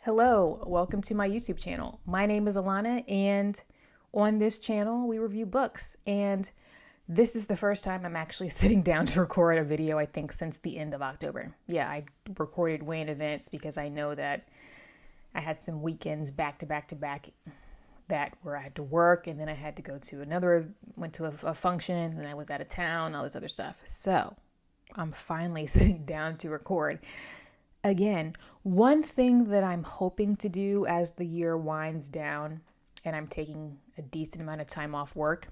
Hello, welcome to my YouTube channel. My name is Alana, and on this channel, we review books. And this is the first time I'm actually sitting down to record a video, I think, since the end of October. Yeah, I recorded way in advance because I know that I had some weekends back to back to back that where I had to work, and then I had to go to went to a function, and I was out of town, all this other stuff. So I'm finally sitting down to record. Again, one thing that I'm hoping to do as the year winds down and I'm taking a decent amount of time off work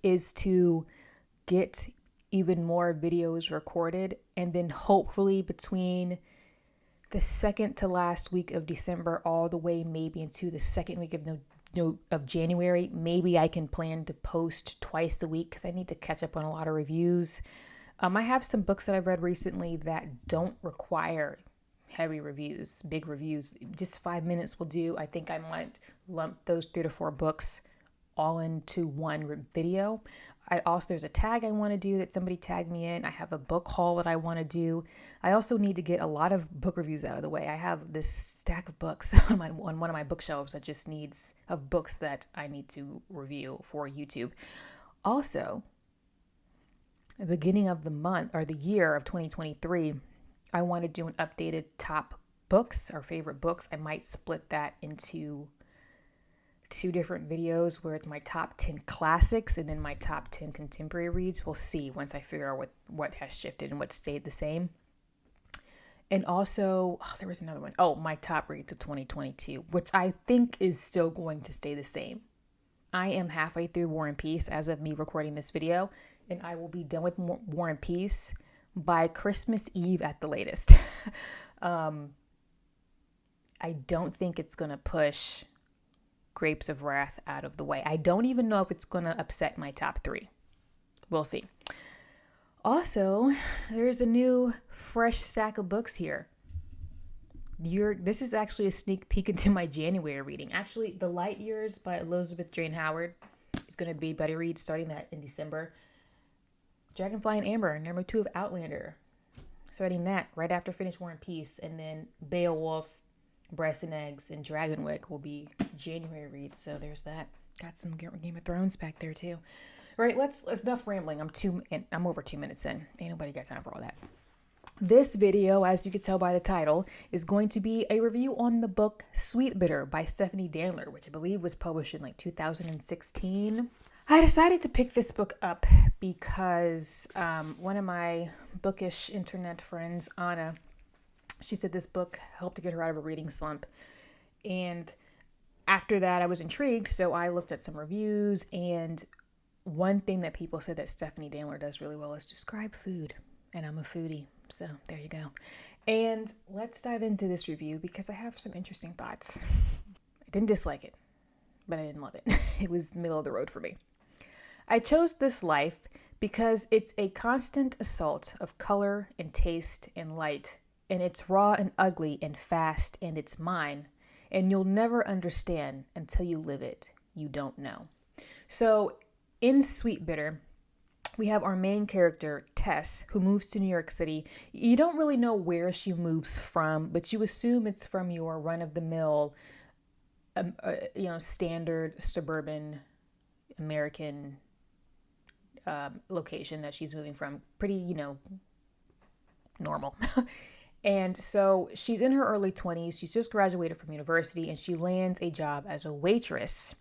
is to get even more videos recorded, and then hopefully between the second to last week of December all the way maybe into the second week of January, maybe I can plan to post twice a week because I need to catch up on a lot of reviews. I have some books that I've read recently that don't require heavy reviews, big reviews. Just 5 minutes will do. I think I might lump those 3 to 4 books all into one video. There's a tag I want to do that somebody tagged me in. I have a book haul that I want to do. I also need to get a lot of book reviews out of the way. I have this stack of books on one of my bookshelves that just needs of books that I need to review for YouTube. Also, at the beginning of the month or the year of 2023, I want to do an updated top books, our favorite books. I might split that into 2 different videos where it's my top 10 classics and then my top 10 contemporary reads. We'll see once I figure out what has shifted and what stayed the same. And also, there was another one. My top reads of 2022, which I think is still going to stay the same. I am halfway through War and Peace as of me recording this video, and I will be done with War and Peace by Christmas Eve at the latest. I don't think it's going to push Grapes of Wrath out of the way. I don't even know if it's going to upset my top 3. We'll see. Also, there's a new fresh stack of books here. This is actually a sneak peek into my January reading. Actually, The Light Years by Elizabeth Jane Howard is going to be buddy read starting that in December. Dragonfly and Amber, number 2 of Outlander. Starting that right after finish War and Peace. And then Beowulf, Breast and Eggs, and Dragonwick will be January reads. So there's that. Got some Game of Thrones back there too. All right, let's enough rambling. I'm over 2 minutes in. Ain't nobody got time for all that. This video, as you can tell by the title, is going to be a review on the book Sweetbitter by Stephanie Danler, which I believe was published in 2016. I decided to pick this book up because one of my bookish internet friends, Anna, she said this book helped to get her out of a reading slump. And after that, I was intrigued, so I looked at some reviews, and one thing that people said that Stephanie Danler does really well is describe food, and I'm a foodie. So there you go. And let's dive into this review because I have some interesting thoughts. I didn't dislike it, but I didn't love it. It was middle of the road for me. I chose this life because it's a constant assault of color and taste and light, and it's raw and ugly and fast, and it's mine, and you'll never understand until you live it. You don't know. So in Sweetbitter, we have our main character, Tess, who moves to New York City. You don't really know where she moves from, but you assume it's from your run-of-the-mill, standard suburban American location that she's moving from. Pretty, normal. And so she's in her early 20s. She's just graduated from university, and she lands a job as a waitress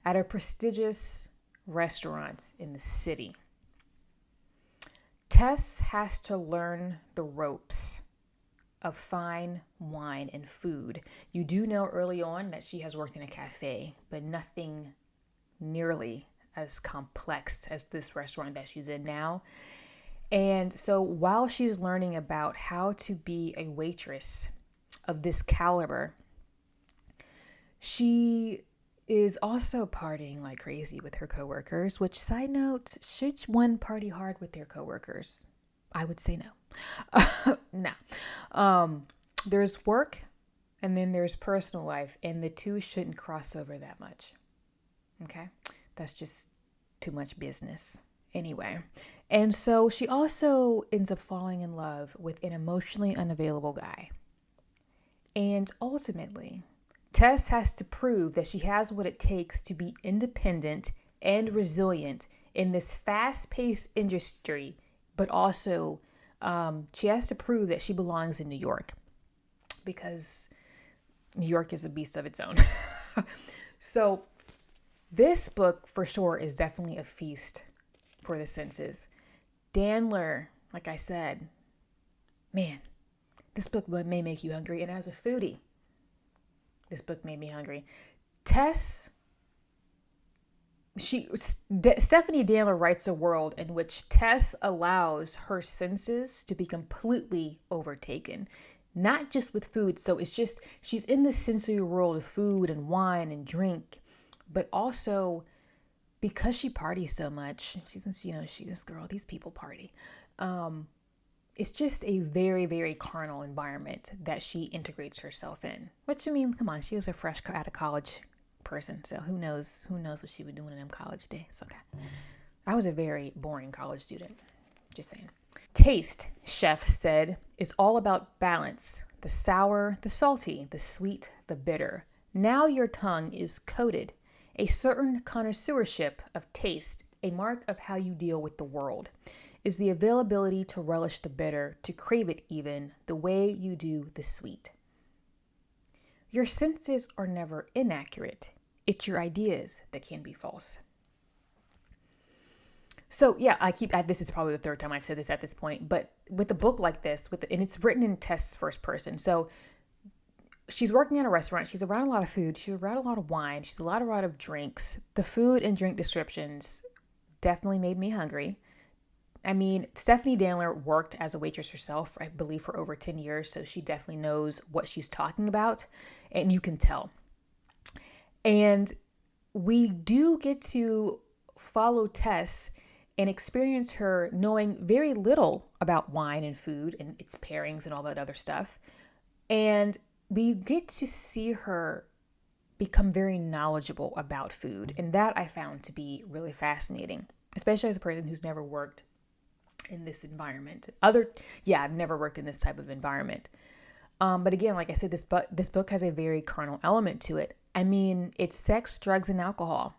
at a prestigious restaurant in the city. Tess has to learn the ropes of fine wine and food. You do know early on that she has worked in a cafe, but nothing nearly as complex as this restaurant that she's in now. And so while she's learning about how to be a waitress of this caliber, she is also partying like crazy with her coworkers, which, side note, should one party hard with their coworkers? I would say no. No. There's work and then there's personal life, and the two shouldn't cross over that much. Okay? That's just too much business. Anyway, and so she also ends up falling in love with an emotionally unavailable guy. And ultimately, Tess has to prove that she has what it takes to be independent and resilient in this fast-paced industry, but also she has to prove that she belongs in New York, because New York is a beast of its own. So this book for sure is definitely a feast for the senses. Danler, like I said, man, this book may make you hungry. And as a foodie, this book made me hungry. Stephanie Danler writes a world in which Tess allows her senses to be completely overtaken, not just with food. So it's just, she's in the sensory world of food and wine and drink, but also because she parties so much. She's this girl, these people party. It's just a very, very carnal environment that she integrates herself in. Which, I mean, come on, she was a fresh out of college person, so who knows what she was doing in them college days. Okay, I was a very boring college student, just saying. Taste, chef said, is all about balance: the sour, the salty, the sweet, the bitter. Now your tongue is coated. A certain connoisseurship of taste, a mark of how you deal with the world, is the availability to relish the bitter, to crave it even, the way you do the sweet. Your senses are never inaccurate. It's your ideas that can be false. So yeah, this is probably the third time I've said this at this point, but with a book like this, and it's written in Tess' first person. So she's working at a restaurant. She's around a lot of food. She's around a lot of wine. She's a lot of drinks. The food and drink descriptions definitely made me hungry. I mean, Stephanie Danler worked as a waitress herself, I believe, for over 10 years. So she definitely knows what she's talking about, and you can tell. And we do get to follow Tess and experience her knowing very little about wine and food and its pairings and all that other stuff. And we get to see her become very knowledgeable about food. And that I found to be really fascinating, especially as a person who's never worked in this environment. I've never worked in this type of environment. But again, like I said, this book has a very carnal element to it. I mean, it's sex, drugs, and alcohol.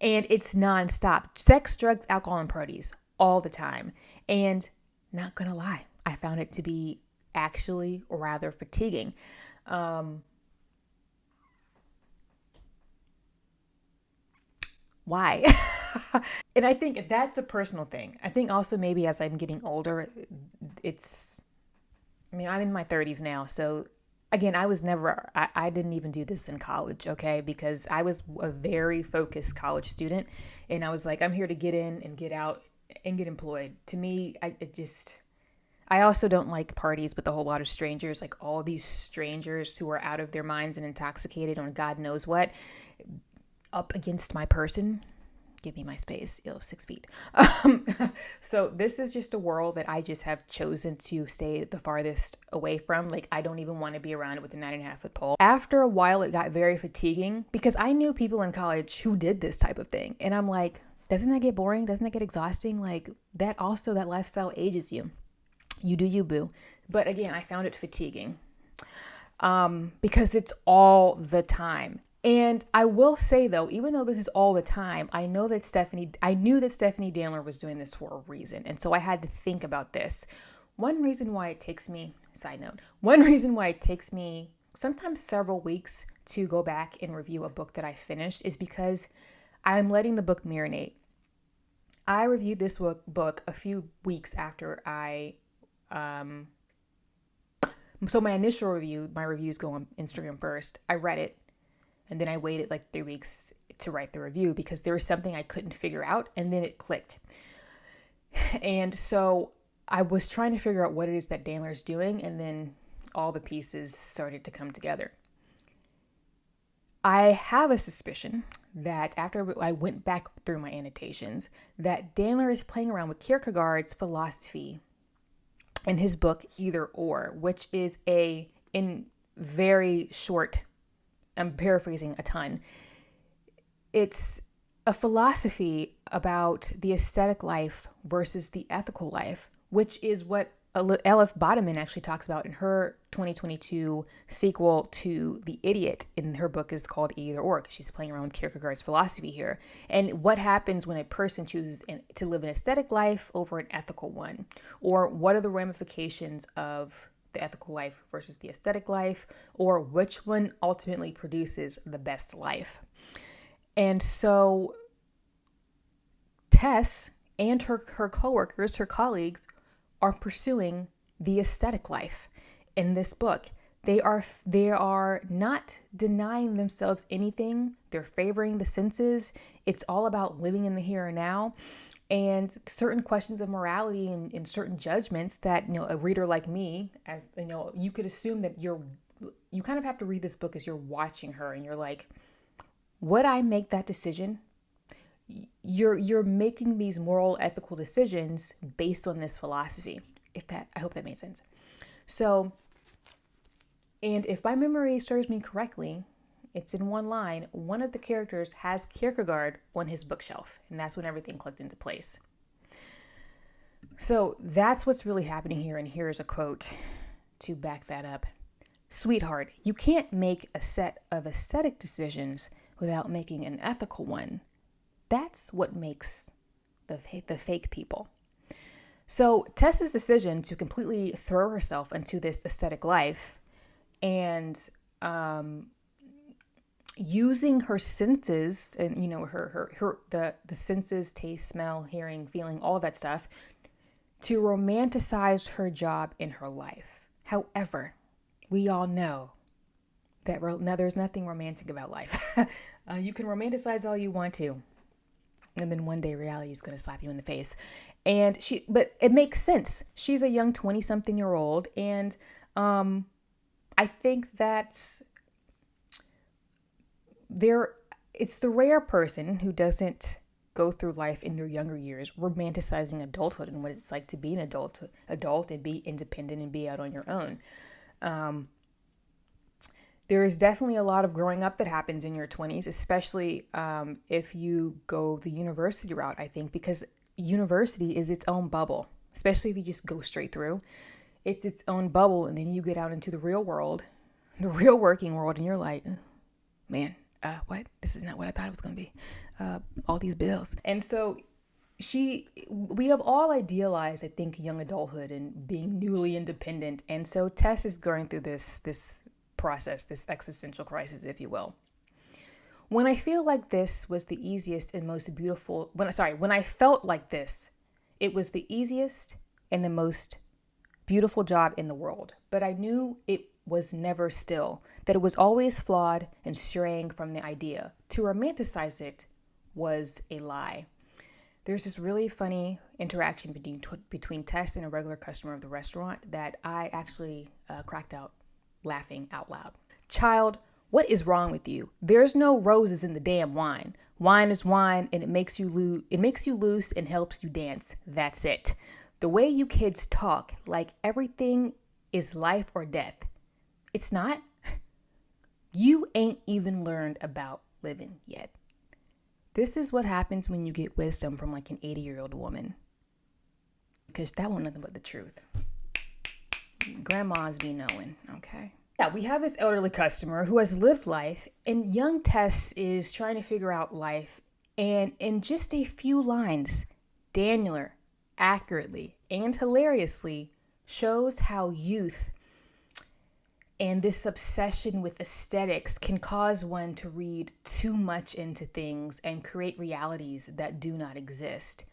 And it's nonstop. Sex, drugs, alcohol, and parties all the time. And not gonna lie, I found it to be actually rather fatiguing. Why? And I think that's a personal thing. I think also maybe as I'm getting older, I'm in my 30s now. So again, I didn't even do this in college, okay? Because I was a very focused college student, and I was like, I'm here to get in and get out and get employed. To me, I also don't like parties with a whole lot of strangers, like all these strangers who are out of their minds and intoxicated on God knows what, up against my person. Give me my space, 6 feet. So this is just a world that I just have chosen to stay the farthest away from. Like, I don't even want to be around it with a 9.5-foot pole. After a while, it got very fatiguing because I knew people in college who did this type of thing. And I'm like, doesn't that get boring? Doesn't that get exhausting? Like, that lifestyle ages you. You do you, boo. But again, I found it fatiguing because it's all the time. And I will say, though, even though this is all the time, I knew that Stephanie Danler was doing this for a reason. And so I had to think about this. One reason why it takes me sometimes several weeks to go back and review a book that I finished is because I'm letting the book marinate. I reviewed this book a few weeks after so my initial review, my reviews go on Instagram first. I read it. And then I waited like 3 weeks to write the review because there was something I couldn't figure out, and then it clicked. And so I was trying to figure out what it is that Danler's doing, and then all the pieces started to come together. I have a suspicion that after I went back through my annotations, that Danler is playing around with Kierkegaard's philosophy in his book Either Or, which is in very short, I'm paraphrasing a ton. It's a philosophy about the aesthetic life versus the ethical life, which is what Elif Bottoman actually talks about in her 2022 sequel to The Idiot. In her book is called Either Or. She's playing around with Kierkegaard's philosophy here. And what happens when a person chooses to live an aesthetic life over an ethical one? Or what are the ramifications of the ethical life versus the aesthetic life? Or which one ultimately produces the best life? And so Tess and her coworkers, her colleagues, are pursuing the aesthetic life in this book. They are not denying themselves anything. They're favoring the senses. It's all about living in the here and now, and certain questions of morality and certain judgments that, a reader like me, as you could assume that you kind of have to read this book as you're watching her, and you're like, would I make that decision? You're making these moral, ethical decisions based on this philosophy. I hope that made sense. So, and if my memory serves me correctly, it's in one line. One of the characters has Kierkegaard on his bookshelf, and that's when everything clicked into place. So that's what's really happening here, and here's a quote to back that up. "Sweetheart, you can't make a set of aesthetic decisions without making an ethical one. That's what makes the fake people." So Tessa's decision to completely throw herself into this aesthetic life and using her senses and the senses, taste, smell, hearing, feeling, all that stuff, to romanticize her job in her life. However, we all know that now there's nothing romantic about life. You can romanticize all you want to, and then one day reality is going to slap you in the face. But it makes sense. She's a young 20-something-year-old, and I think it's the rare person who doesn't go through life in their younger years romanticizing adulthood and what it's like to be an adult and be independent and be out on your own. There is definitely a lot of growing up that happens in your 20s, especially if you go the university route, I think, because university is its own bubble, especially if you just go straight through. It's its own bubble, and then you get out into the real world, the real working world, and you're like, man, what? This is not what I thought it was going to be. All these bills. And so we have all idealized, I think, young adulthood and being newly independent. And so Tess is going through this process, this existential crisis, if you will. When I feel like this was the easiest and most beautiful, when I felt like this, it was the easiest and the most beautiful job in the world. But I knew it was never still, that it was always flawed and straying from the idea. To romanticize it was a lie. There's this really funny interaction between Tess and a regular customer of the restaurant that I actually cracked out laughing out loud. "Child, what is wrong with you? There's no roses in the damn wine. Wine is wine, and it makes you loose and helps you dance. That's it. The way you kids talk, like everything is life or death. It's not. You ain't even learned about living yet." This is what happens when you get wisdom from like an 80-year-old woman, because that won't nothing but the truth. Grandmas be knowing, okay? Yeah, we have this elderly customer who has lived life, and young Tess is trying to figure out life. And in just a few lines, Danler accurately and hilariously shows how youth and this obsession with aesthetics can cause one to read too much into things and create realities that do not exist.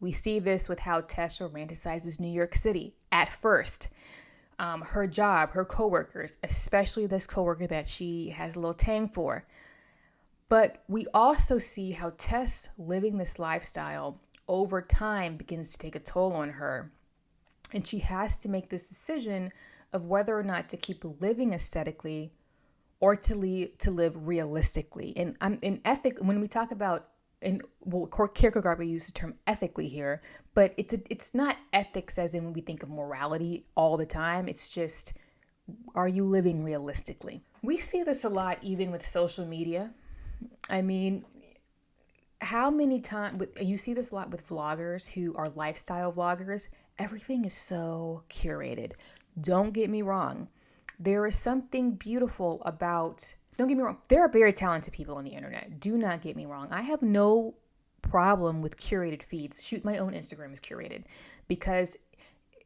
We see this with how Tess romanticizes New York City at first. Her job, her coworkers, especially this coworker that she has a little tang for. But we also see how Tess living this lifestyle over time begins to take a toll on her. And she has to make this decision of whether or not to keep living aesthetically or to live realistically. And when we talk about, Kierkegaard, we use the term ethically here, but it's not ethics as in when we think of morality all the time. It's just, are you living realistically? We see this a lot even with social media. I mean, how many times you see this a lot with vloggers who are lifestyle vloggers? everything is so curated. Don't get me wrong. There is something beautiful about, don't get me wrong, there are very talented people on the internet. Do not get me wrong. I have no problem with curated feeds. Shoot, my own Instagram is curated because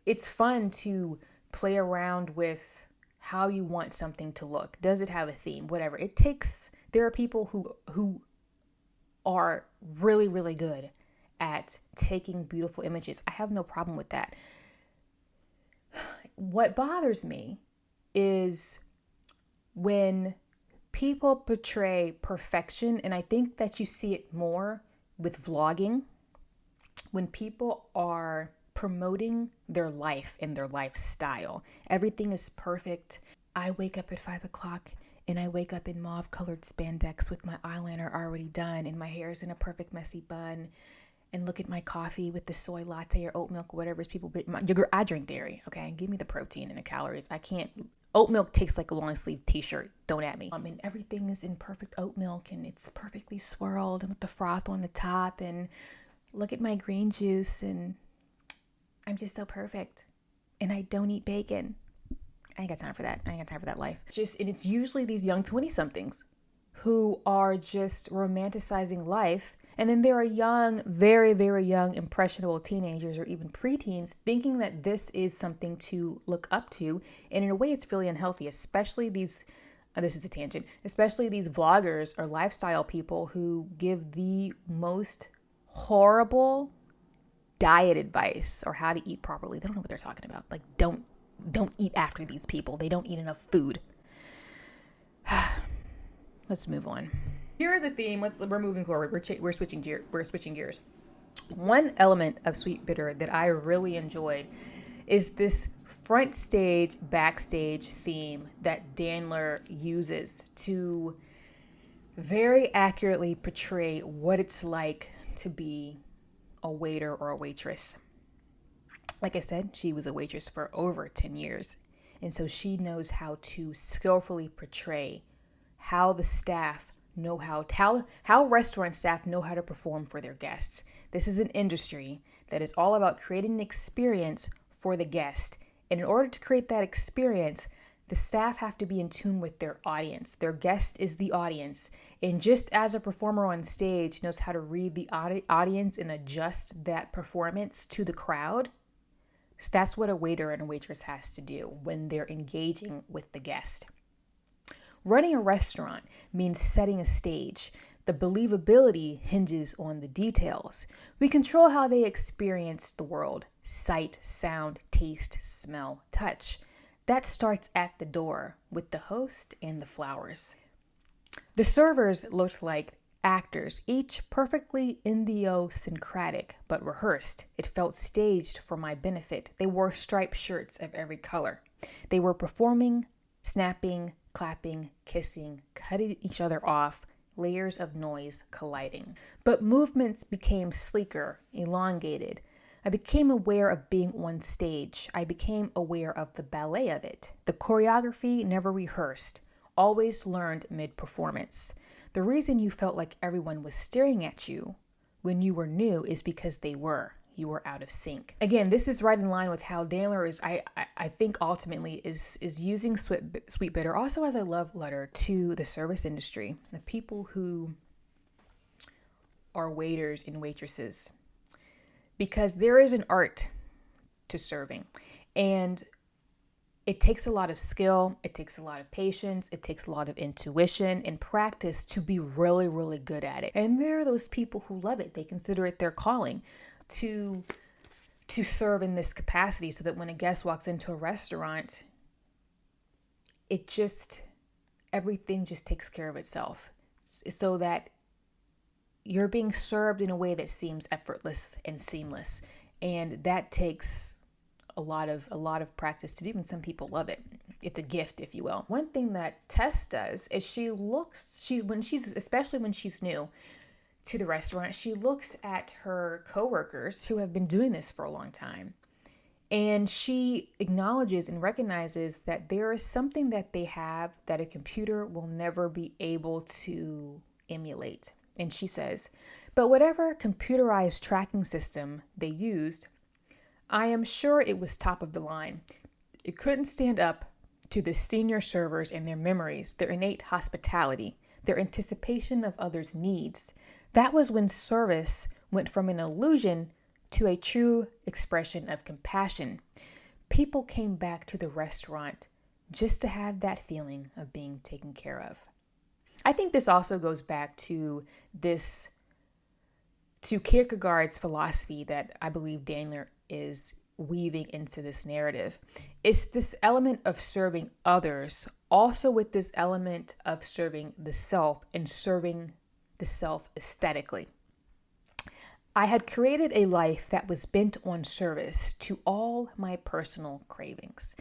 it's fun to play around with how you want something to look. Does it have a theme? Whatever. There are people who are really, really good at taking beautiful images. I have no problem with that. What bothers me is when people portray perfection, and I think that you see it more with vlogging, when people are promoting their life and their lifestyle. Everything is perfect. I wake up at 5 o'clock and I wake up in mauve colored spandex with my eyeliner already done and my hair is in a perfect messy bun. And look at my coffee with the soy latte or oat milk, whatever is people. I drink dairy, okay? Give me the protein and the calories. I can't. Oat milk tastes like a long sleeve t-shirt. Don't at me. And everything is in perfect oat milk and it's perfectly swirled and with the froth on the top. And look at my green juice and I'm just so perfect. And I don't eat bacon. I ain't got time for that. I ain't got time for that life. It's usually these young 20-somethings who are just romanticizing life. And then there are young, very, very young, impressionable teenagers or even preteens thinking that this is something to look up to. And in a way, it's really unhealthy, especially these, this is a tangent, especially these vloggers or lifestyle people who give the most horrible diet advice or how to eat properly. They don't know what they're talking about. Like, don't eat after these people. They don't eat enough food. Let's move on. Here's a theme. We're moving forward. We're switching gears. One element of Sweetbitter that I really enjoyed is this front stage, backstage theme that Danler uses to very accurately portray what it's like to be a waiter or a waitress. Like I said, she was a waitress for over 10 years. And so she knows how to skillfully portray how the staff know how restaurant staff know how to perform for their guests. This is an industry that is all about creating an experience for the guest. And in order to create that experience, the staff have to be in tune with their audience. Their guest is the audience. And just as a performer on stage knows how to read the audience and adjust that performance to the crowd, so that's what a waiter and a waitress has to do when they're engaging with the guest. Running a restaurant means setting a stage. The believability hinges on the details. We control how they experience the world: sight, sound, taste, smell, touch. That starts at the door with the host and the flowers. The servers looked like actors, each perfectly idiosyncratic but rehearsed. It felt staged for my benefit. They wore striped shirts of every color. They were performing, snapping, clapping, kissing, cutting each other off, layers of noise colliding. But movements became sleeker, elongated. I became aware of being on stage. I became aware of the ballet of it. The choreography never rehearsed, always learned mid-performance. The reason you felt like everyone was staring at you when you were new is because they were. You were out of sync. Again, this is right in line with how Danler is, I think ultimately is using Sweetbitter also as a love letter to the service industry, the people who are waiters and waitresses, because there is an art to serving, and it takes a lot of skill, it takes a lot of patience, it takes a lot of intuition and practice to be really, really good at it. And there are those people who love it. They consider it their calling to serve in this capacity, so that when a guest walks into a restaurant, everything just takes care of itself, so that you're being served in a way that seems effortless and seamless. And that takes a lot of practice to do, and some people love it. It's a gift, if you will. One thing that Tess does is especially when she's new to the restaurant, she looks at her coworkers who have been doing this for a long time, and she acknowledges and recognizes that there is something that they have that a computer will never be able to emulate. And she says, but whatever computerized tracking system they used, I am sure it was top of the line. It couldn't stand up to the senior servers and their memories, their innate hospitality, their anticipation of others' needs. That was when service went from an illusion to a true expression of compassion. People came back to the restaurant just to have that feeling of being taken care of. I think this also goes back to Kierkegaard's philosophy that I believe Danler is weaving into this narrative. It's this element of serving others, also with this element of serving the self and serving the self aesthetically. I had created a life that was bent on service to all my personal cravings.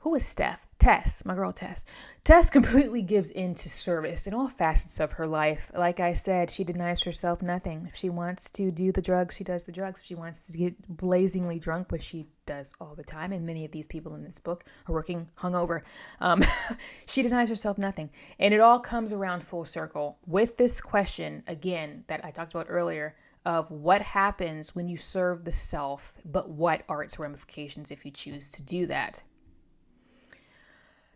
Who is Steph? Tess, my girl Tess. Tess completely gives in to service in all facets of her life. Like I said, she denies herself nothing. If she wants to do the drugs, she does the drugs. If she wants to get blazingly drunk, which she does all the time, and many of these people in this book are working hungover, she denies herself nothing. And it all comes around full circle with this question, again, that I talked about earlier, of what happens when you serve the self, but what are its ramifications if you choose to do that?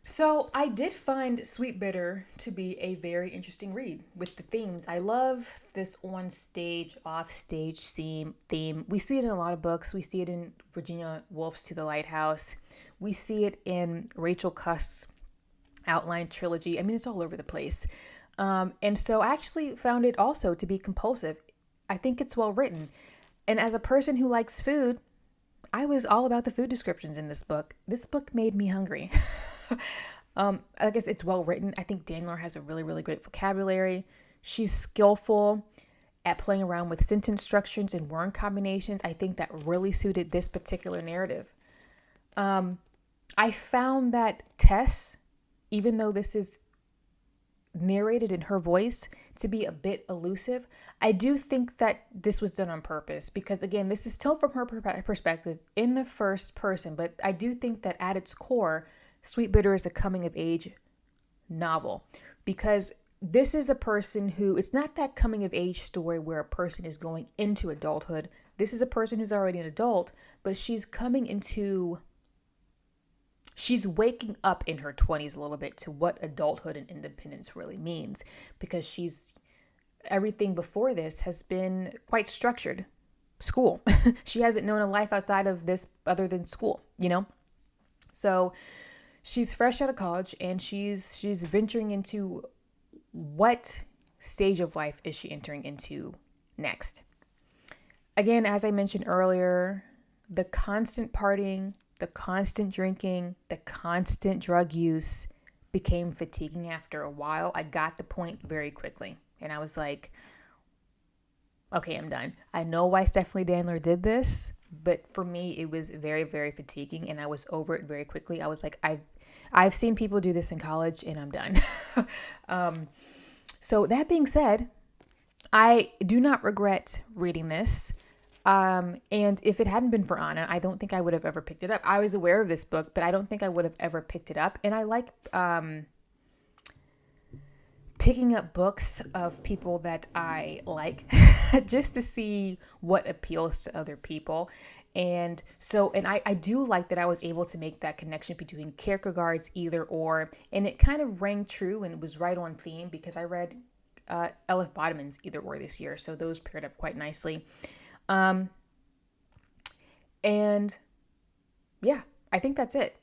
So I did find Sweetbitter to be a very interesting read with the themes. I love this on-stage, off-stage theme. We see it in a lot of books. We see it in Virginia Woolf's To the Lighthouse. We see it in Rachel Cusk's Outline trilogy. I mean, it's all over the place. And so I actually found it also to be compulsive. I think it's well written. And as a person who likes food, I was all about the food descriptions in this book. This book made me hungry. I guess it's well written. I think Danler has a really, really great vocabulary. She's skillful at playing around with sentence structures and word combinations. I think that really suited this particular narrative. I found that Tess, even though this is narrated in her voice, to be a bit elusive. I do think that this was done on purpose because, again, this is told from her perspective in the first person. But I do think that at its core, Sweetbitter is a coming of age novel because this is a person who, it's not that coming of age story where a person is going into adulthood. This is a person who's already an adult, but she's waking up in her 20s a little bit to what adulthood and independence really means because everything before this has been quite structured. School. She hasn't known a life outside of this other than school, So she's fresh out of college and she's venturing into what stage of life is she entering into next. Again, as I mentioned earlier, the constant partying, the constant drinking, the constant drug use became fatiguing after a while. I got the point very quickly. And I was like, okay, I'm done. I know why Stephanie Danler did this, but for me, it was very, very fatiguing and I was over it very quickly. I was like, I've seen people do this in college and I'm done. So that being said, I do not regret reading this. And if it hadn't been for Anna, I don't think I would have ever picked it up. I was aware of this book, but I don't think I would have ever picked it up. And I like picking up books of people that I like just to see what appeals to other people. And I do like that I was able to make that connection between Kierkegaard's Either Or, and it kind of rang true and was right on theme because I read Elif Bottomann's Either Or this year. So those paired up quite nicely. And yeah, I think that's it.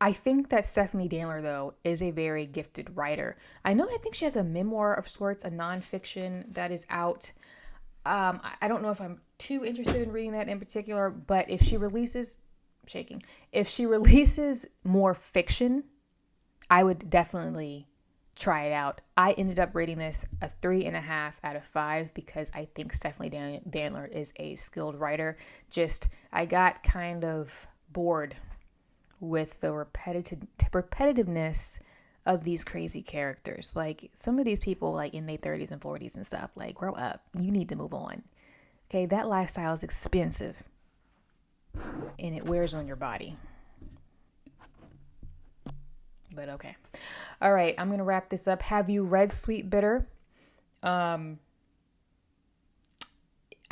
I think that Stephanie Danler, though, is a very gifted writer. I think she has a memoir of sorts, a nonfiction that is out. I don't know if I'm too interested in reading that in particular, but if she releases more fiction, I would definitely try it out. I ended up rating this a 3.5 out of 5 because I think Stephanie Danler is a skilled writer. I got kind of bored with the repetitiveness of these crazy characters. Like some of these people like in their 30s and 40s and stuff, like grow up. You need to move on. Okay, that lifestyle is expensive and it wears on your body. But okay. All right, I'm going to wrap this up. Have you read Sweetbitter?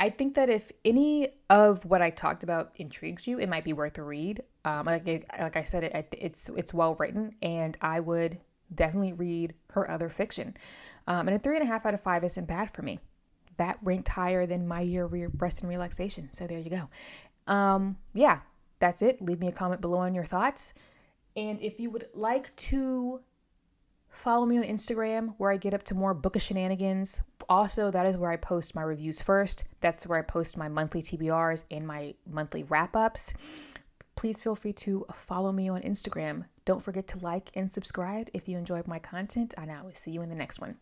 I I think that if any of what I talked about intrigues you, it might be worth a read. Like I said, it's well written, and I would definitely read her other fiction. And a 3.5 out of 5 isn't bad for me. That ranked higher than My Year of Rest and Relaxation. So there you go. Yeah, that's it. Leave me a comment below on your thoughts. And if you would like to follow me on Instagram, where I get up to more bookish shenanigans. Also, that is where I post my reviews first. That's where I post my monthly TBRs and my monthly wrap-ups. Please feel free to follow me on Instagram. Don't forget to like and subscribe if you enjoyed my content, and I will see you in the next one.